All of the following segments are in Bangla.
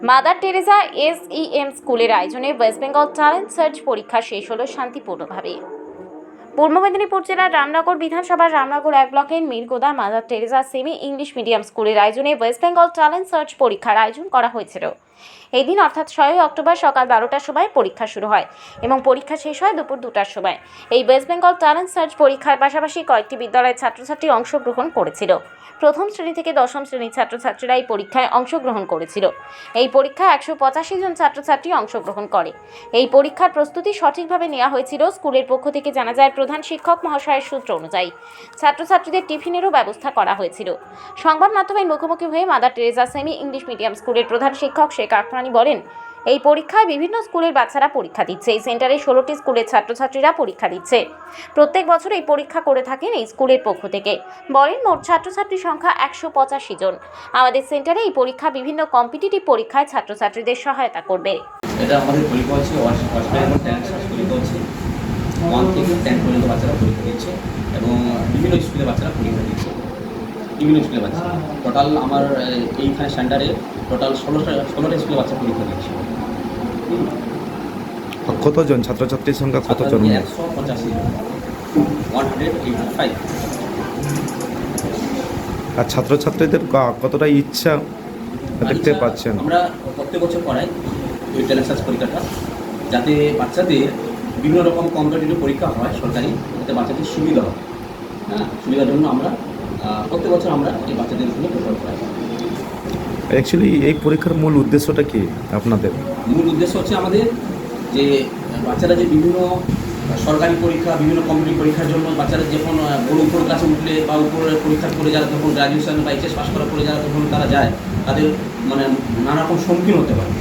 মাদার টেরেসা SEM স্কুলের আয়োজনে ওয়েস্ট বেঙ্গল ট্যালেন্ট সার্চ পরীক্ষা শেষ হলো শান্তিপূর্ণভাবে। পূর্ব মেদিনীপুর জেলার রামনগর বিধানসভার রামনগর 1 ব্লকের Mirgoda Mother Teresa semi English medium স্কুলের আয়োজনে ওয়েস্ট বেঙ্গল ট্যালেন্ট সার্চ পরীক্ষার আয়োজন করা হয়েছিল। এই দিন অর্থাৎ 6 অক্টোবর সকাল 12টার সময় পরীক্ষা শুরু হয় এবং পরীক্ষা শেষ হয় দুপুর 2টার সময়। এই ওয়েস্ট বেঙ্গল ট্যালেন্ট সার্চ পরীক্ষার পাশাপাশি কয়েকটি বিদ্যালয়ের ছাত্রছাত্রী অংশগ্রহণ করেছিল। প্রথম শ্রেণী থেকে দশম শ্রেণীর ছাত্রছাত্রীরা এই পরীক্ষায় অংশগ্রহণ করেছিল। এই পরীক্ষায় 185 জন ছাত্রছাত্রী অংশগ্রহণ করে। এই পরীক্ষার প্রস্তুতি সঠিকভাবে নেওয়া হয়েছিল। স্কুলের পক্ষ থেকে জানা যায়, প্রধান শিক্ষক মহাশয়ের সূত্র অনুযায়ী ছাত্রছাত্রীদের টিফিনেরও ব্যবস্থা করা হয়েছিল। সংবাদ মাধ্যমের মুখোমুখি হয়ে mother Teresa semi English medium স্কুলের প্রধান শিক্ষক শেখ আখরানি বলেন, এই পরীক্ষায় বিভিন্ন স্কুলের বাচ্চারা পরীক্ষা দিচ্ছে। এই সেন্টারে 16টি স্কুলের ছাত্রছাত্রীরা পরীক্ষা দিচ্ছে। প্রত্যেক বছর এই পরীক্ষা করে থাকেন এই স্কুলের পক্ষ থেকে। বলেন, মোট ছাত্রছাত্রীর সংখ্যা 185 জন। আমাদের সেন্টারে এই পরীক্ষা বিভিন্ন কম্পিটিটিভ পরীক্ষায় ছাত্রছাত্রীদের সহায়তা করবে। এটা আমাদের পরীক্ষা হচ্ছে ওয়েস্ট বেঙ্গল ট্যালেন্ট সার্চ পরীক্ষা হচ্ছে 1 থেকে 10 পর্যন্ত বাচ্চারা পরীক্ষা দিচ্ছে এবং বিভিন্ন স্কুলের বাচ্চারা পরীক্ষা দিচ্ছে। বিভিন্ন স্কুলের বাচ্চা টোটাল আমার এইখানে সেন্টারে টোটাল 16টা স্কুলের বাচ্চা পরীক্ষা দিচ্ছে। কতজন ছাত্রছাত্রীর সংখ্যা কতজন? 185 185। আর ছাত্রছাত্রীদের কতটা ইচ্ছা দেখতে পাচ্ছেন? আমরা প্রত্যেক বছর করাই ওই ট্যালেন্ট সার্চ পরীক্ষাটা, যাতে বাচ্চাদের বিভিন্ন রকম কম্পিটিটিভ পরীক্ষা হয় সরকারি, যাতে বাচ্চাদের সুবিধা হয়। হ্যাঁ, সুবিধার জন্য আমরা প্রত্যেক বছর আমরা এই বাচ্চাদের জন্য প্রেফার করাই। অ্যাকচুয়ালি এই পরীক্ষার মূল উদ্দেশ্যটা কি আপনাদের? মূল উদ্দেশ্য হচ্ছে আমাদের যে বাচ্চারা যে বিভিন্ন সরকারি পরীক্ষা, বিভিন্ন কম্পিটিটিভ পরীক্ষার জন্য বাচ্চারা যখন বড় উপর ক্লাসে উঠলে বা উপরে পরীক্ষা করে যারা তখন গ্রাজুয়েশন বা এইচএস পাস করার পরে যারা তখন তারা যায়, তাদের মানে নানা রকম সম্মুখীন হতে পারে।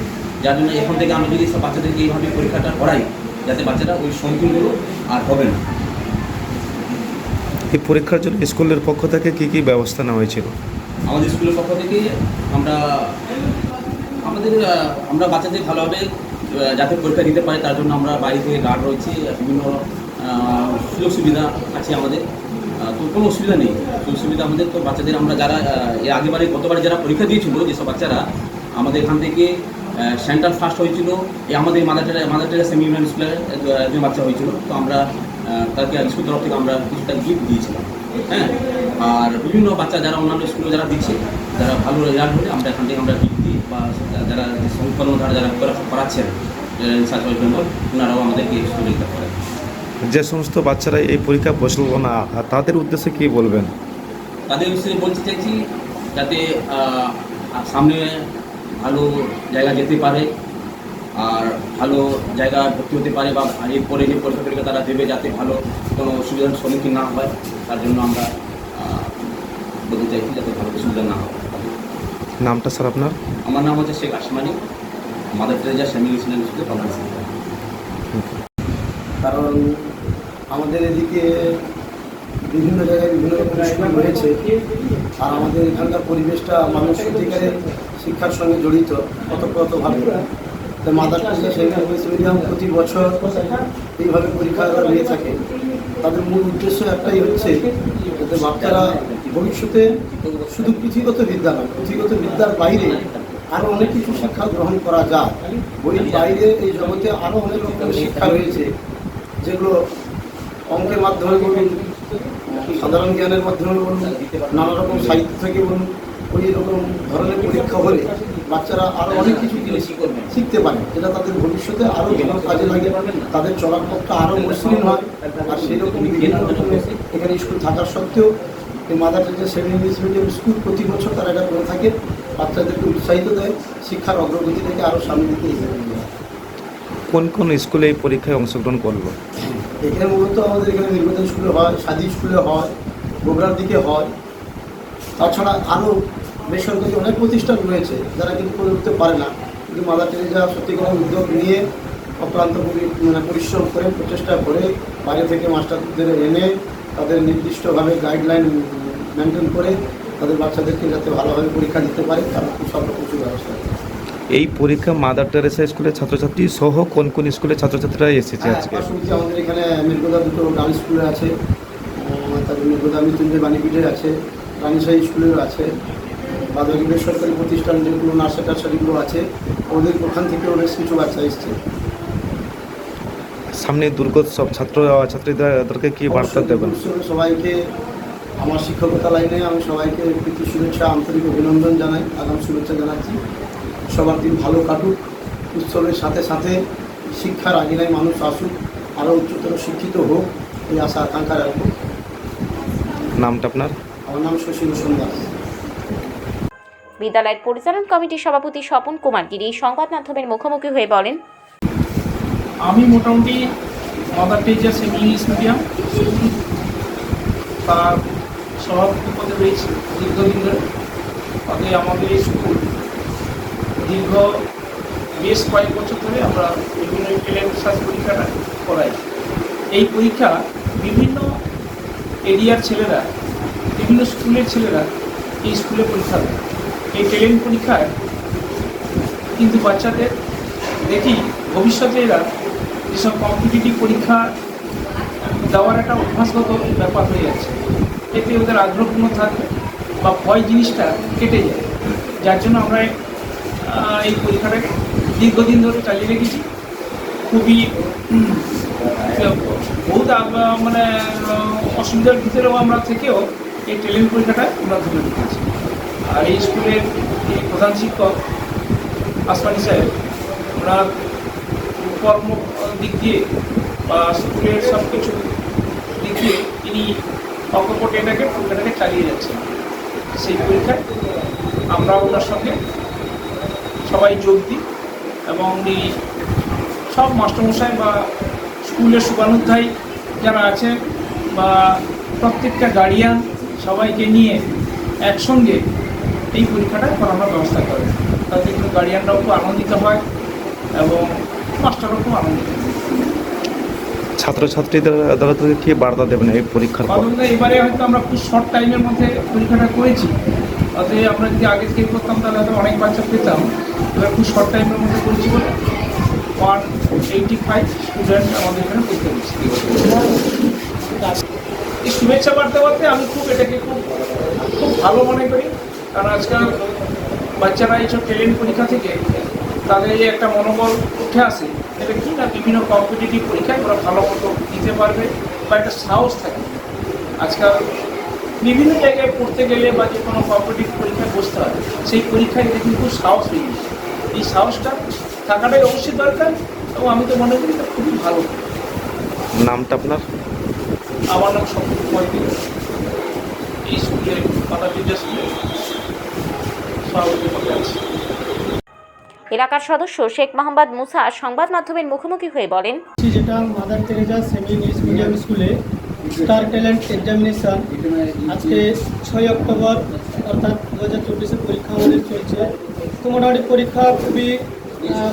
যার জন্য এখন থেকে আমরা যদি সব বাচ্চাদেরকে এইভাবে পরীক্ষাটা করাই, যাতে বাচ্চারা ওই সম্মুখীনগুলো আর হবে না। এই পরীক্ষার জন্য স্কুলের পক্ষ থেকে কী কী ব্যবস্থা নেওয়া হয়েছিল? আমাদের স্কুলের পক্ষ থেকে আমরা বাচ্চাদের ভালোভাবে যাতে পরীক্ষা দিতে পারে তার জন্য আমরা বাইরে থেকে গার্ড রয়েছে, বিভিন্ন সুযোগ সুবিধা আছে আমাদের। তো কোনো অসুবিধা নেই, সুযোগ সুবিধা আমাদের। তো বাচ্চাদের আমরা যারা এর আগেবারে গতবারে যারা পরীক্ষা দিয়েছিল, যেসব বাচ্চারা আমাদের এখান থেকে সেন্ট্রাল ফার্স্ট হয়েছিল, এই আমাদের মাদার টেরেসা সেমি ইউনিয়ন স্কুলের একজন বাচ্চা হয়েছিল। তো আমরা তাকে স্কুল তরফ থেকে আমরা কিছুটা গিফট দিয়েছিলাম। হ্যাঁ, আর বিভিন্ন বাচ্চা যারা অন্যান্য স্কুলে যারা দিচ্ছে, যারা ভালো রেজাল্ট হলে আমরা এখান থেকে আমরা গিফট দিই, বা যারা সংকলনধারা যারা করাচ্ছেন সার্চ ওয়েস্ট বেঙ্গল, ওনারাও আমাদেরকে সহযোগিতা করেন। যে সমস্ত বাচ্চারা এই পরীক্ষা বসল না, তাদের উদ্দেশ্যে কী বলবেন? তাদের উদ্দেশ্যে বলতে চাইছি, যাতে সামনে ভালো জায়গা যেতে পারে আর ভালো জায়গা ভর্তি হতে পারে, বা এরপরে যে পরীক্ষা তারা দেবে যাতে ভালো কোনো অসুবিধার সম্মুখীন না হয়, তার জন্য আমরা বলতে চাইছি যাতে ভালো অসুবিধা না হয়। নামটা স্যার আপনার? আমার নাম হচ্ছে Sheikh Asmani, Mother Teresa semi English medium স্কুলের প্রধান শিক্ষক। কারণ আমাদের এদিকে বিভিন্ন জায়গায় বিভিন্ন রকম স্কুল রয়েছে, আর আমাদের এখানকার পরিবেশটা মানুষ সত্যিকারের শিক্ষার সঙ্গে জড়িত ওতপ্রোতভাবে। তাই mother Teresa semi English medium প্রতি বছর এইভাবে পরীক্ষা নিয়ে থাকে। তাদের মূল উদ্দেশ্য একটাই হচ্ছে, যাতে বাচ্চারা ভবিষ্যতে শুধু পুঁথিগত বিদ্যা নয়, পুঁথিগত বিদ্যার বাইরে আরও অনেক কিছু শিক্ষা গ্রহণ করা যায়। বইয়ের বাইরে এই জগতে আরও অনেক রকমের শিক্ষা রয়েছে, যেগুলো অঙ্কের মাধ্যমে বলুন, সাধারণ জ্ঞানের মাধ্যমে বলুন, নানা রকম সাহিত্য থেকে বলুন, ওই রকম ধরনের পরীক্ষা হলে বাচ্চারা আরও অনেক কিছু জিনিস শিখতে পারে, যেটা তাদের ভবিষ্যতে আরও ভালো কাজে লাগে, তাদের চলার পথটা আরও মসৃণ হয়। আর সেরকম বিভিন্ন রকমের এখানে স্কুল থাকার সত্ত্বেও এই mother Teresa semi English medium school প্রতি বছর তারা এটা করে থাকে, বাচ্চাদেরকে উৎসাহিত দেয়, শিক্ষার অগ্রগতি থেকে আরও সামনে দিতে এগিয়ে যায়। কোন কোন স্কুলে এই পরীক্ষায় অংশগ্রহণ করলো? এখানে মূলত আমাদের এখানে নির্বাচন স্কুলে হয়, সাদি স্কুলে হয়, বগুড়ার দিকে হয়। তাছাড়া আরও বেসরকারি অনেক প্রতিষ্ঠান রয়েছে যারা কিন্তু করে উঠতে পারে না, কিন্তু মাদার টেরেসা সত্যিকার উদ্যোগ নিয়ে অক্লান্ত পরিশ্রম করে, প্রচেষ্টা করে, বাইরে থেকে মাস্টারদের এনে তাদের নির্দিষ্টভাবে গাইডলাইন মেনটেন করে তাদের বাচ্চাদেরকে যাতে ভালোভাবে পরীক্ষা দিতে পারে তার সব রকম সুব্যবস্থা। এই পরীক্ষা মাদার টেরেসা স্কুলের ছাত্রছাত্রী সহ কোন কোন স্কুলের ছাত্রছাত্রীরা এসেছে আজকে? পার্শ্ববর্তী আমাদের এখানে মিরগোদা দুটো গার্লস স্কুলে আছে, তারপর মিরগোদা মৃত্যুঞ্জয় বাণীপীঠে আছে, রানীশাহী স্কুলেও আছে, বাদবাকি বেসরকারি প্রতিষ্ঠান যেগুলো নার্সারিগুলো আছে ওদের ওখান থেকে বেশ কিছু বাচ্চা এসছে। সামনে দুর্গোৎসব ছাত্রছাত্রীদেরকে কি বার্তা দেবেন? উৎসবে সবাইকে আমার শিক্ষকতা লাইনে আমি সবাইকে প্রীতি শুভেচ্ছা আন্তরিক অভিনন্দন জানাই, আগাম শুভেচ্ছা জানাচ্ছি। সবার দিন ভালো কাটুক, উৎসবের সাথে সাথে শিক্ষার আগিনায় মানুষ আসুক, আরও উচ্চতর শিক্ষিত হোক, এই আশা আকাঙ্ক্ষা রাখবো। নামটা আপনার? আমার নাম শশীভূষণ দাস। বিদ্যালয়ের পরিচালন কমিটির সভাপতি স্বপন কুমার গিরি সংবাদ মাধ্যমের মুখোমুখি হয়ে বলেন, আমি মোটামুটি mother Teresa semi English medium তার সভাপতি পদে রয়েছি দীর্ঘদিন ধরে। তাতে আমাদের এই স্কুল দীর্ঘ বেশ কয়েক বছর ধরে আমরা বিভিন্ন ট্যালেন্ট সার্চ পরীক্ষাটা করাই। এই পরীক্ষা বিভিন্ন এরিয়ার ছেলেরা, বিভিন্ন স্কুলের ছেলেরা এই স্কুলে পরীক্ষা দেয়। এই ট্যালেন্ট পরীক্ষায় কিন্তু বাচ্চাদের দেখি ভবিষ্যতে এরা যেসব কম্পিটিটিভ পরীক্ষা দেওয়ার একটা অভ্যাসগত ব্যাপার হয়ে যাচ্ছে, এতে ওদের আগ্রহপূর্ণ থাকবে বা ভয় জিনিসটা কেটে যায়। যার জন্য আমরা এই পরীক্ষাটাকে দীর্ঘদিন ধরে চালিয়ে রেখেছি। খুবই বহুত মানে অসুবিধার ভিতরেও আমরা থেকেও এই ট্যালেন্ট পরীক্ষাটা আমরা ধরে রেখেছি। আর এই স্কুলের এই প্রধান শিক্ষক আসমানি সাহেব, ওনার কর্ম দিক দিয়ে বা স্কুলের সব কিছু দিক দিয়ে তিনি অকপটে পরীক্ষাটাকে চালিয়ে যাচ্ছেন। সেই পরীক্ষায় আমরা ওনার সঙ্গে সবাই যোগ দিই এবং উনি সব মাস্টারমশাই বা স্কুলের শুভানুধ্যায়ী যারা আছেন বা প্রত্যেকটা গার্ডিয়ান সবাইকে নিয়ে একসঙ্গে এই পরীক্ষাটা করানোর ব্যবস্থা করেন। তাতে কিন্তু গার্ডিয়ানরাও খুব আনন্দিত হয় এবং মাস্টারও খুব আনন্দিত হয়। ছাত্রছাত্রীদের দ্বারা থেকে কি বার্তা দেবেন এই পরীক্ষার পর? এবারে হয়তো আমরা খুব শর্ট টাইমের মধ্যে পরীক্ষাটা করেছি, তাতে আমরা যদি আগে থেকে করতাম তাহলে হয়তো অনেক বাচ্চা পেতাম। এবার খুব শর্ট টাইমের মধ্যে করেছি বলে 185 স্টুডেন্ট আমাদের এখানে পরীক্ষা দিচ্ছি। এই শুভেচ্ছা বার্তা বলতে আমি এটাকে খুব ভালো মনে করি, কারণ আজকাল বাচ্চারা এইসব ট্যালেন্ট পরীক্ষা থেকে তাদের যে একটা মনোবল উঠে আসে, এটা কি না বিভিন্ন কম্পিটিটিভ পরীক্ষায় ওরা ভালো মতো দিতে পারবে বা একটা সাহস থাকে। আজকাল বিভিন্ন জায়গায় পড়তে গেলে বা যে কোনো কম্পিটিটিভ পরীক্ষায় বসতে হয়, সেই পরীক্ষায় এটা কিন্তু সাহস হয়ে গেছে। এই সাহসটা থাকাটাই অবশ্যই দরকার এবং আমি তো মনে করি এটা খুবই ভালো। নামটা আপনার? আমার নাম স্বপন কুমার গিরি, এই স্কুলে মাদার টেরেসা স্কুলে সভাপতি পদে আছে। এলাকার সদস্য শেখ মোহাম্মদ মুসা সংবাদ মাধ্যমের মুখোমুখি হয়ে বলেন, যেটা mother Teresa semi English medium স্কুলে স্টার ট্যালেন্ট এক্সামিনেশান আজকে 6 অক্টোবর অর্থাৎ 2024 পরীক্ষা আমাদের চলছে। তো মোটামুটি পরীক্ষা খুবই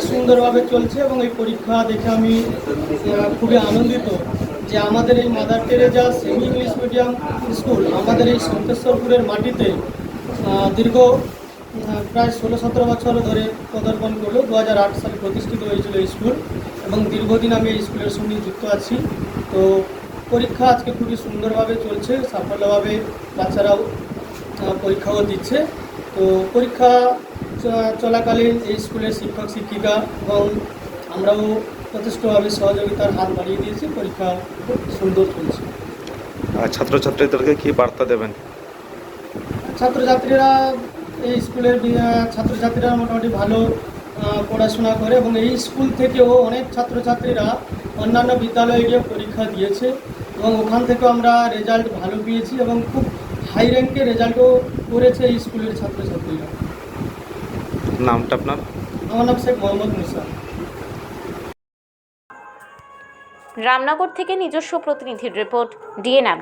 সুন্দরভাবে চলছে এবং এই পরীক্ষা দেখে আমি খুবই আনন্দিত যে আমাদের এই mother Teresa semi English medium school আমাদের এই শঙ্কেশ্বরপুরের মাটিতে দীর্ঘ প্রায় 16-17 বছর ধরে পদার্পণ করলো। 2008 সালে প্রতিষ্ঠিত হয়েছিল এই স্কুল এবং দীর্ঘদিন আমি এই স্কুলের সঙ্গে যুক্ত আছি। তো পরীক্ষা আজকে খুবই সুন্দরভাবে চলছে, সাফল্যভাবে বাচ্চারাও পরীক্ষাও দিচ্ছে। তো পরীক্ষা চলাকালীন এই স্কুলের শিক্ষক শিক্ষিকা এবং আমরাও যথেষ্টভাবে সহযোগিতার হাত বাড়িয়ে দিয়েছি। পরীক্ষা খুব সুন্দর চলছে। ছাত্রছাত্রীদেরকে কি বার্তা দেবেন? ছাত্রছাত্রীরা এই স্কুলের ছাত্রছাত্রীরা মোটামুটি ভালো পড়াশোনা করে এবং এই স্কুল থেকেও অনেক ছাত্রছাত্রীরা অন্যান্য বিদ্যালয়ে গিয়ে পরীক্ষা দিয়েছে এবং ওখান থেকেও আমরা রেজাল্ট ভালো পেয়েছি এবং খুব হাই র্যাঙ্কে রেজাল্টও করেছে এই স্কুলের ছাত্রছাত্রীরা। নামটা আপনার? আমার নাম শেখ মোহাম্মদ মুসা। রামনগর থেকে নিজস্ব প্রতিনিধির রিপোর্ট, ডিএনআর।